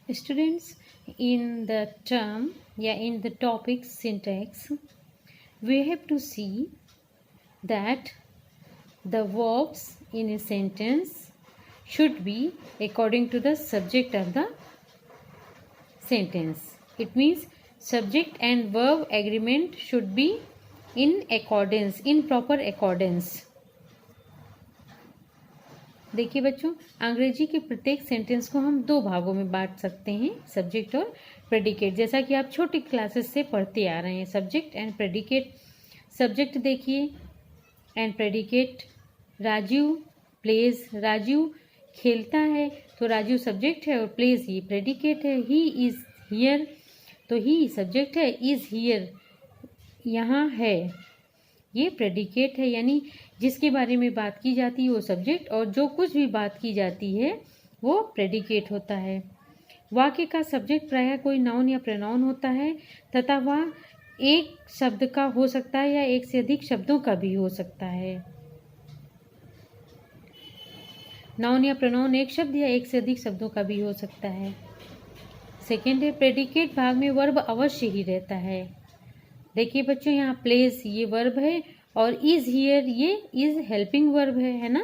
Students, in the term, in the topic syntax, we have to see that the verbs in a sentence should be according to the subject of the sentence. It means subject and verb agreement should be in accordance, in proper accordance. देखिए बच्चों, अंग्रेजी के प्रत्येक sentence को हम दो भागों में बांट सकते हैं, सब्जेक्ट और प्रेडिकेट, जैसा कि आप छोटी क्लासेस से पढ़ते आ रहे हैं। सब्जेक्ट एंड प्रेडिकेट, सब्जेक्ट देखिए and predicate, Raju plays, Raju खेलता है तो राजू सब्जेक्ट है और प्लेज ही प्रेडिकेट है। ही इज हियर तो ही सब्जेक्ट है, इज हियर यहाँ है ये प्रेडिकेट है, यानी जिसके बारे में बात की जाती है वो सब्जेक्ट और जो कुछ भी बात की जाती है वो प्रेडिकेट होता है। वाक्य का सब्जेक्ट प्रायः कोई नाउन या प्रोनाउन होता है तथा वह एक शब्द का हो सकता है या एक से अधिक शब्दों का भी हो सकता है। नाउन या प्रोनाउन एक शब्द या एक से अधिक शब्दों का भी हो सकता है। सेकेंड है, प्रेडिकेट भाग में वर्ब अवश्य ही रहता है। देखिए बच्चों, यहाँ प्लेस ये वर्ब है और इज हियर ये इज हेल्पिंग वर्ब है ना।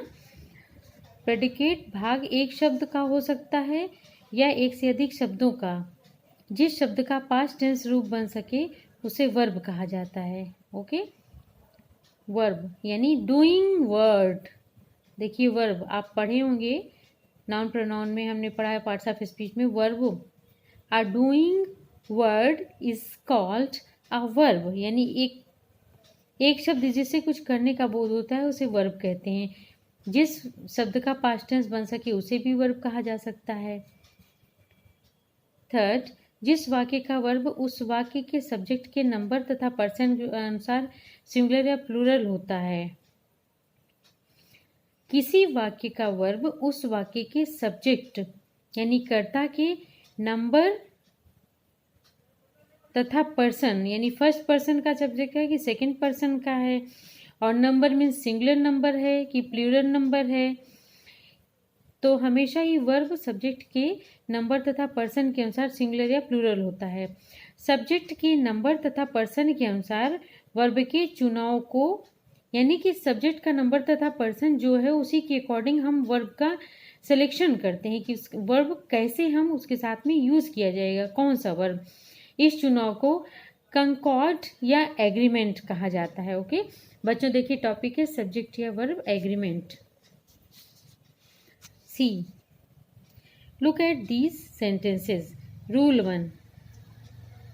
प्रेडिकेट भाग एक शब्द का हो सकता है या एक से अधिक शब्दों का। जिस शब्द का पास्ट टेंस रूप बन सके उसे वर्ब कहा जाता है। ओके, वर्ब यानी डूइंग वर्ड। देखिए वर्ब आप पढ़े होंगे, नाउन प्रोनाउन में हमने पढ़ा है पार्ट्स ऑफ स्पीच में। Verb, a doing word is called a verb, यानी एक शब्द जिससे कुछ करने का बोध होता है उसे वर्ब कहते हैं। जिस शब्द का पास्ट टेंस बन सके उसे भी वर्ब कहा जा सकता है। थर्ड, जिस वाक्य का वर्ब उस वाक्य के सब्जेक्ट के नंबर तथा पर्सन के अनुसार सिंगुलर या प्लूरल होता है। किसी वाक्य का वर्ब उस वाक्य के सब्जेक्ट यानी कर्ता के नंबर तथा पर्सन यानी फर्स्ट पर्सन का सब्जेक्ट है कि सेकंड पर्सन का है, और नंबर मीन्स सिंगुलर नंबर है कि प्लूरल नंबर है, तो हमेशा ही वर्ब सब्जेक्ट के नंबर तथा पर्सन के अनुसार सिंगुलर या प्लूरल होता है। सब्जेक्ट के नंबर तथा पर्सन के अनुसार वर्ब के चुनाव को, यानी कि सब्जेक्ट का नंबर तथा पर्सन जो है उसी के अकॉर्डिंग हम वर्ब का सिलेक्शन करते हैं कि वर्ब कैसे हम उसके साथ में यूज किया जाएगा, कौन सा वर्ब। इस चुनाव को कंकॉर्ड या एग्रीमेंट कहा जाता है। ओके बच्चों, देखिए टॉपिक है सब्जेक्ट या verb agreement. See, look at these sentences. Rule 1,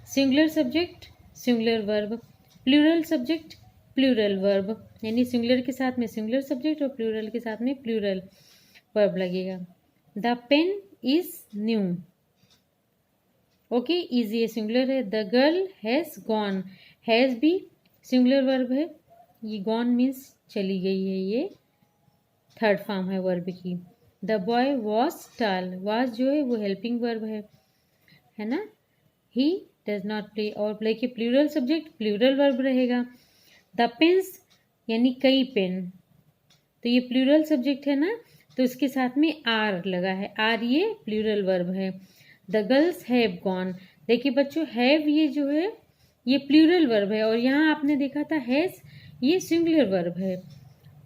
singular subject singular verb, plural subject plural verb, यानी सिंगुलर के साथ में सिंगुलर सब्जेक्ट और प्लूरल के साथ में प्लूरल वर्ब लगेगा। The pen is new, okay is ये सिंगुलर है। The girl has gone, has भी सिंगुलर वर्ब है, ये गॉन मीन्स चली गई है, ये थर्ड फॉर्म है वर्ब की। The boy was tall, was जो है वो हेल्पिंग वर्ब है ना। ही डज नॉट प्ले, और प्ले के प्लूरल सब्जेक्ट प्लूरल वर्ब रहेगा। द पेन्स यानी कई पेन, तो ये प्लूरल सब्जेक्ट है ना, तो इसके साथ में आर लगा है, आर ये प्लूरल वर्ब है। द गर्ल्स हैव गॉन, देखिए बच्चों हैव ये जो है ये प्लूरल वर्ब है और यहाँ आपने देखा था हैज ये सिंगुलर वर्ब है।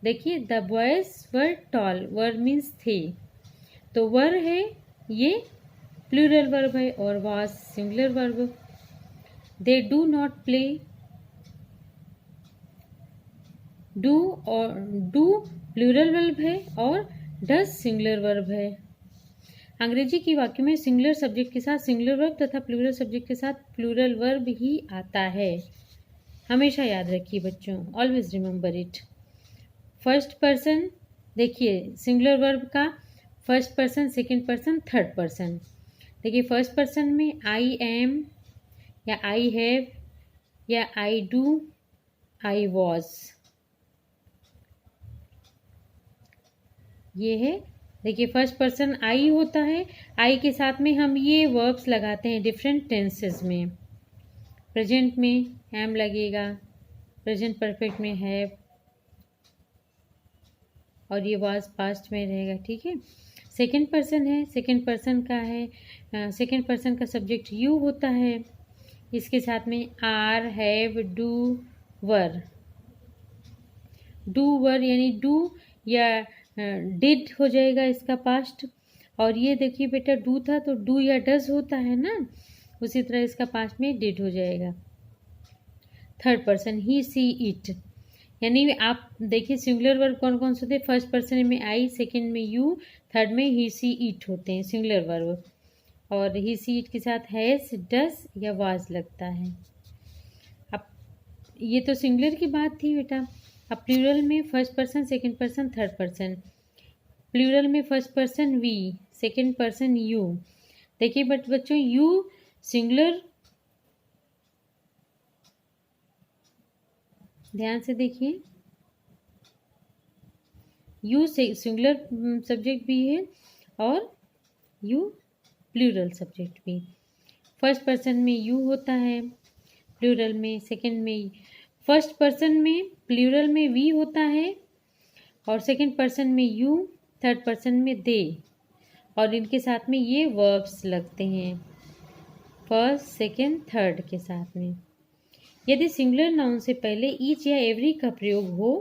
देखिए the boys were toll, were means थे, तो वर है ये प्लूरल वर्ब है और was singular verb. They do not play, do और डू प्लूरल वर्ब है और डज सिंगुलर वर्ब है। अंग्रेजी की वाक्य में सिंगुलर सब्जेक्ट के साथ सिंगुलर वर्ब तथा प्लूरल सब्जेक्ट के साथ प्लूरल वर्ब ही आता है, हमेशा याद रखिए बच्चों, always remember it. First person, देखिए सिंगुलर वर्ब का first person second person third person. देखिए फर्स्ट पर्सन में आई एम या आई हैव या आई डू, आई वॉज, ये है। देखिए फर्स्ट पर्सन आई होता है, आई के साथ में हम ये वर्ब्स लगाते हैं डिफरेंट टेंसेस में। प्रेजेंट में एम लगेगा, प्रेजेंट परफेक्ट में हैव, और ये वाज पास्ट में रहेगा, ठीक है। सेकंड पर्सन है, सेकंड पर्सन का है, सेकंड पर्सन का सब्जेक्ट यू होता है। इसके साथ में are, have, do, were. Do were यानी डू या डिड हो जाएगा इसका पास्ट। और ये देखिए बेटा डू था तो डू या डज होता है ना, उसी तरह इसका पास्ट में डिड हो जाएगा। Third person he, she, it, यानी आप देखिए सिंगुलर वर्ब कौन कौन से होते हैं। फर्स्ट पर्सन में आई, सेकंड में यू, थर्ड में ही, सी, इट होते हैं सिंगुलर वर्ब। और ही, सी, इट के साथ हैज, डज या वाज लगता है। अब ये तो सिंगुलर की बात थी बेटा। अब प्लूरल में first person, second person, third person. Plural में first person we, second person you. देखिए बट बच्चों यू सिंगुलर, ध्यान से देखिए, यू सिंगुलर सब्जेक्ट भी है और यू प्लूरल सब्जेक्ट भी। फर्स्ट पर्सन में यू होता है प्लूरल में, सेकंड में फर्स्ट पर्सन में प्लूरल में वी होता है और सेकंड पर्सन में यू, थर्ड पर्सन में दे। और इनके साथ में ये वर्ब्स लगते हैं फर्स्ट, सेकंड, थर्ड के साथ में। यदि सिंगुलर नाउन से पहले ईच या एवरी का प्रयोग हो,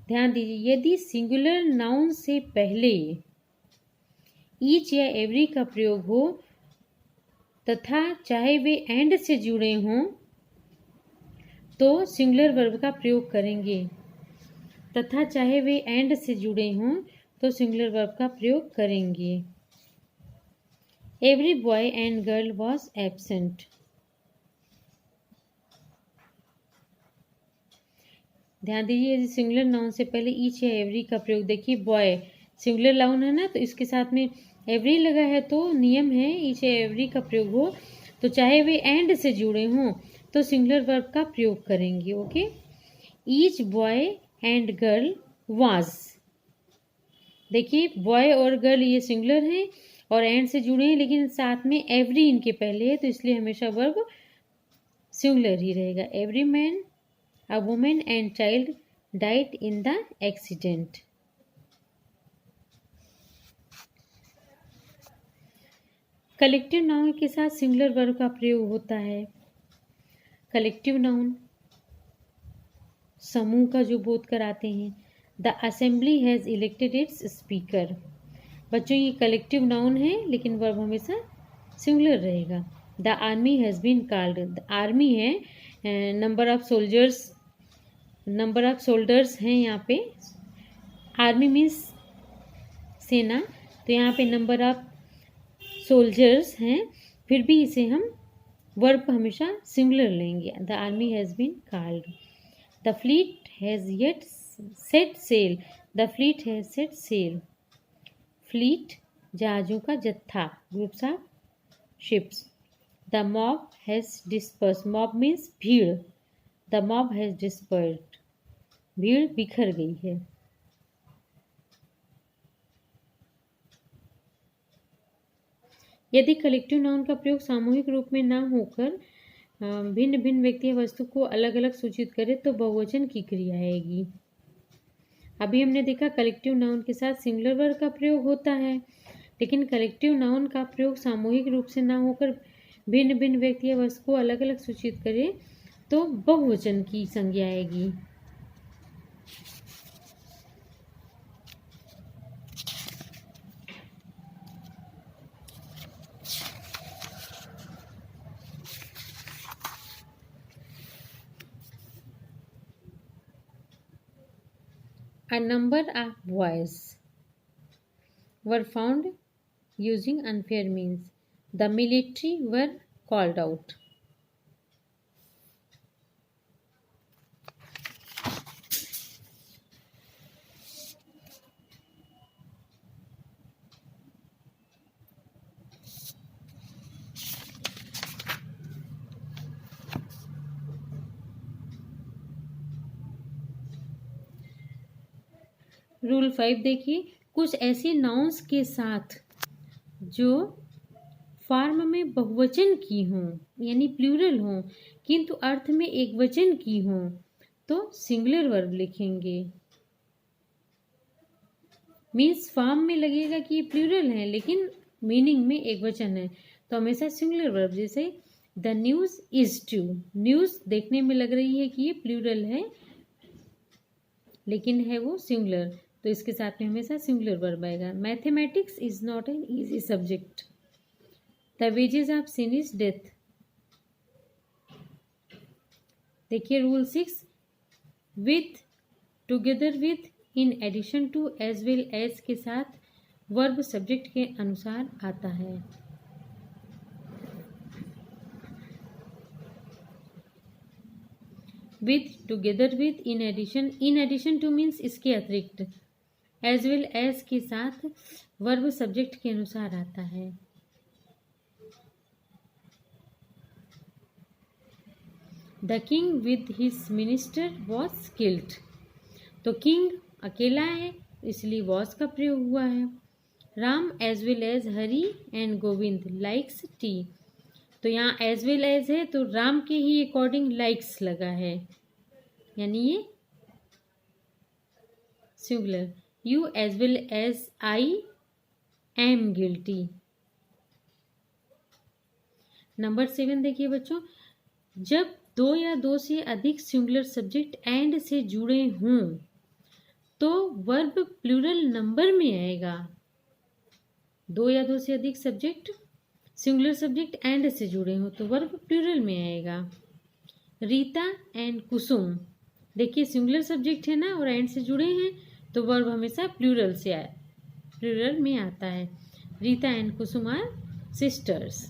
ध्यान दीजिए, यदि सिंगुलर नाउन से पहले ईच या एवरी का प्रयोग हो तथा चाहे वे एंड से जुड़े हों तो सिंगुलर वर्ब का प्रयोग करेंगे। तथा चाहे वे एंड से जुड़े हों तो सिंगुलर वर्ब का प्रयोग करेंगे। Every boy and girl was absent. ध्यान दीजिए, यदि सिंगुलर नाउन से पहले ईच या एवरी का प्रयोग, देखिए बॉय सिंगुलर नाउन है ना, तो इसके साथ में एवरी लगा है तो नियम है ईच या एवरी का प्रयोग हो तो चाहे वे एंड से जुड़े हों तो सिंगुलर वर्ब का प्रयोग करेंगे। Okay, each boy and girl was. देखिए बॉय और गर्ल ये सिंगुलर हैं और एंड से जुड़े हैं, लेकिन साथ में एवरी इनके पहले है तो इसलिए हमेशा वर्ब सिंगुलर ही रहेगा। Every man, a women and child died in the accident. Collective noun के साथ सिंगुलर वर्ब का प्रयोग होता है। कलेक्टिव नाउन समूह का जो बोध कराते हैं। The assembly has elected it's speaker. बच्चों ये कलेक्टिव नाउन है लेकिन वर्ब हमेशा सिंगुलर रहेगा। The army has been called. The army है, नंबर ऑफ सोल्जर्स हैं यहाँ पे। आर्मी मीन्स सेना, तो यहाँ पे नंबर ऑफ सोल्जर्स हैं, फिर भी इसे हम वर्ब को हमेशा सिंगुलर लेंगे। The army has been called. The fleet has yet set sail. The fleet has set sail. Fleet जहाज़ों का जत्था, groups of ships. The mob has disperse. Mob means भीड़। The mob has dispersed. भीड़ बिखर गई है। यदि कलेक्टिव नाउन का प्रयोग सामूहिक रूप में न होकर भिन्न भिन्न व्यक्ति या वस्तु को अलग अलग सूचित करे तो बहुवचन की क्रिया आएगी। अभी हमने देखा कलेक्टिव नाउन के साथ सिंगुलर वर्ब का प्रयोग होता है, लेकिन कलेक्टिव नाउन का प्रयोग सामूहिक रूप से न होकर भिन्न भिन्न व्यक्ति या वस्तु को अलग अलग सूचित करे तो बहुवचन की संज्ञा आएगी। A number of boys were found using unfair means. The military were called out. Rule 5 देखिए, कुछ ऐसे नाउन्स के साथ जो फॉर्म में बहुवचन की हों यानी प्लूरल हों किंतु अर्थ में एक वचन की हों तो सिंगुलर वर्ब लिखेंगे। मीन्स फॉर्म में लगेगा कि ये प्लूरल है लेकिन मीनिंग में एक वचन है, तो हमेशा सिंगुलर वर्ब। जैसे the news is true, news देखने में लग रही है कि ये प्लूरल है लेकिन है वो सिंगुलर, तो इसके साथ में हमेशा सिंगुलर वर्ब आएगा। Mathematics is not an easy subject, the wages of sin is death. देखिए rule 6, with, together with, in addition to, as well as के साथ वर्ब सब्जेक्ट के अनुसार आता है। With, together with, in addition to means इसके अतिरिक्त, as well as के साथ वर्ब सब्जेक्ट के अनुसार आता है। The king with his minister was killed, तो किंग अकेला है इसलिए वॉज का प्रयोग हुआ है। Ram as well as Hari and Govind likes tea, तो यहाँ एज वेल एज है तो राम के ही अकॉर्डिंग लाइक्स लगा है, यानी ये singular. You as well as I am guilty. Number 7 देखिए बच्चों, जब दो या दो से अधिक सिंगुलर सब्जेक्ट एंड से जुड़े हों तो वर्ब प्लूरल नंबर में आएगा। दो या दो से अधिक सब्जेक्ट सिंगुलर सब्जेक्ट एंड से जुड़े हों तो वर्ब प्लूरल में आएगा। रीता एंड कुसुम, देखिए सिंगुलर सब्जेक्ट है ना और एंड से जुड़े हैं तो वर्ब हमेशा प्लूरल में आता है। Rita and Kusum are sisters.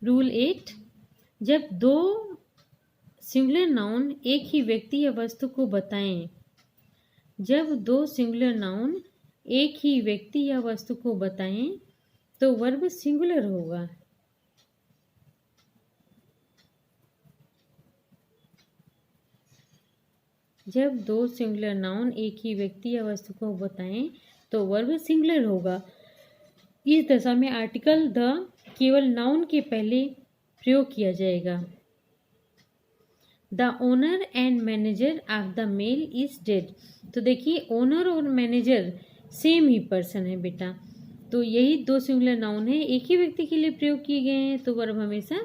Rule 8, जब दो सिंगुलर नाउन एक ही व्यक्ति या वस्तु को बताएं, जब दो सिंगुलर नाउन एक ही व्यक्ति या वस्तु को बताएं तो वर्ब सिंगुलर होगा। जब दो सिंगुलर नाउन एक ही व्यक्ति या वस्तु को बताएं तो वर्ब सिंगुलर होगा। इस दशा में आर्टिकल द केवल नाउन के पहले प्रयोग किया जाएगा। The owner and manager of the mail is dead, तो देखिए ओनर और मैनेजर सेम ही पर्सन है बेटा, तो यही दो सिंगुलर नाउन है एक ही व्यक्ति के लिए प्रयोग किए गए हैं तो वर्ब हमेशा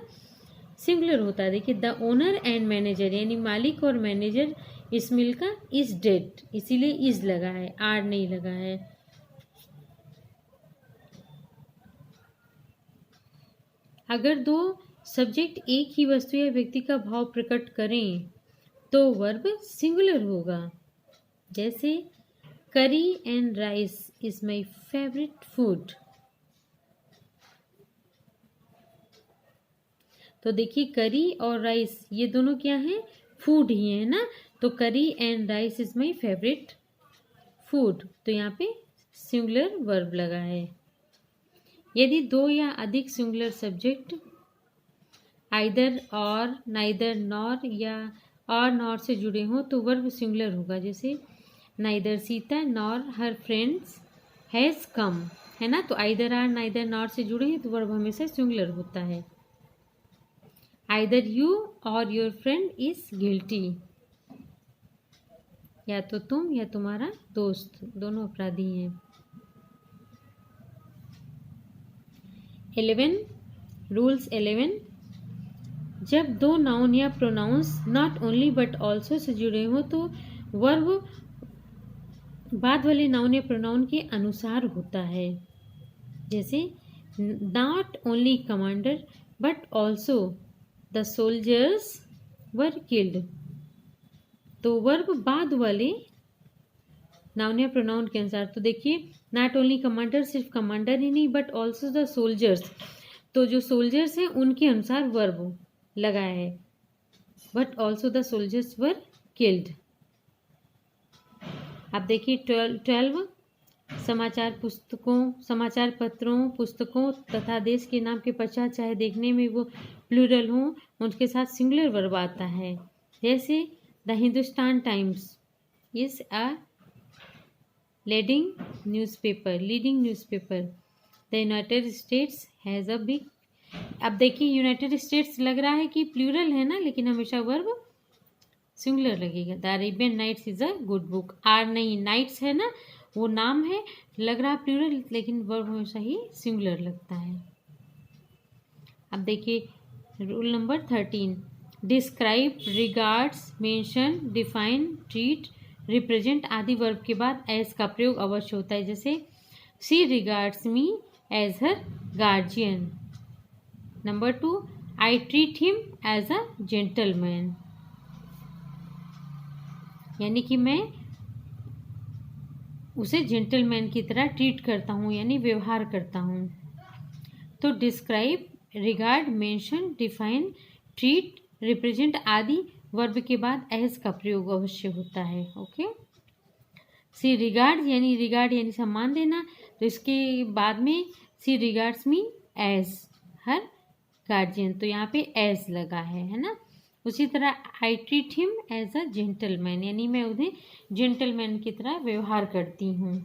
सिंगुलर होता है। देखिए द ओनर एंड मैनेजर यानी मालिक और मैनेजर इस मिल का इज डेड, इसीलिए इज लगा है, आर नहीं लगा है। अगर दो सब्जेक्ट एक ही वस्तु या व्यक्ति का भाव प्रकट करें तो वर्ब सिंगुलर होगा। जैसे करी and rice is my favourite food, तो देखिए करी और राइस ये दोनों क्या है, फूड ही है ना, तो करी and rice is my favourite food, तो यहाँ पे सिंगुलर वर्ब लगा है। यदि दो या अधिक सिंगुलर सब्जेक्ट आइदर और, नाइदर नॉर या और नॉर से जुड़े हों तो वर्ब सिंगुलर होगा। जैसे neither Sita nor her friends has come, है ना, तो आइदर आर नाइदर नॉर से जुड़े हैं तो वर्ब हमेशा सिंगुलर होता है। आइदर यू और योर फ्रेंड इज गिल्टी, या तो तुम या तुम्हारा दोस्त दोनों अपराधी हैं। 11 रूल्स 11, जब दो नाउन या pronouns not only but also से जुड़े हों तो वर्ब बाद वाले नाउन या प्रोनाउन के अनुसार होता है। जैसे not only commander but also the soldiers were killed, तो वर्ब बाद वाले नाउन या प्रोनाउन के अनुसार, तो देखिए नॉट ओनली कमांडर सिर्फ कमांडर ही नहीं बट ऑल्सो द सोल्जर्स, तो जो सोल्जर्स हैं उनके अनुसार वर्ब लगा है। But also the soldiers were killed. अब देखिए 12 समाचार पत्रों पुस्तकों तथा देश के नाम के पश्चात चाहे देखने में वो प्लूरल हों उनके साथ सिंगुलर वर्ब आता है। जैसे the Hindustan times is a leading newspaper, the United states has a big, अब देखिए यूनाइटेड स्टेट्स लग रहा है कि प्लूरल है ना, लेकिन हमेशा वर्ब सिंगुलर लगेगा। The Arabian Nights is a good book. Are नहीं, नाइट्स है ना, वो नाम है, लग रहा प्लूरल, लेकिन वर्ब हमेशा ही सिंगुलर लगता है। अब देखिए rule number 13, describe, regards, mention, define, treat, represent आदि वर्ब के बाद एज का प्रयोग अवश्य होता है। जैसे she regards me as her guardian. Number 2, I treat him as a gentleman, यानी कि मैं उसे जेंटलमैन की तरह ट्रीट करता हूँ, यानी व्यवहार करता हूँ। तो describe, regard, mention, define, treat, represent आदि वर्ब के बाद एज का प्रयोग अवश्य होता है। ओके, सी रिगार्ड यानी सम्मान देना, तो इसके बाद में she regards me as her guardian, तो यहाँ पे एज लगा है ना। उसी तरह I treat him as a gentleman, यानी मैं उन्हें जेंटलमैन की तरह व्यवहार करती हूँ।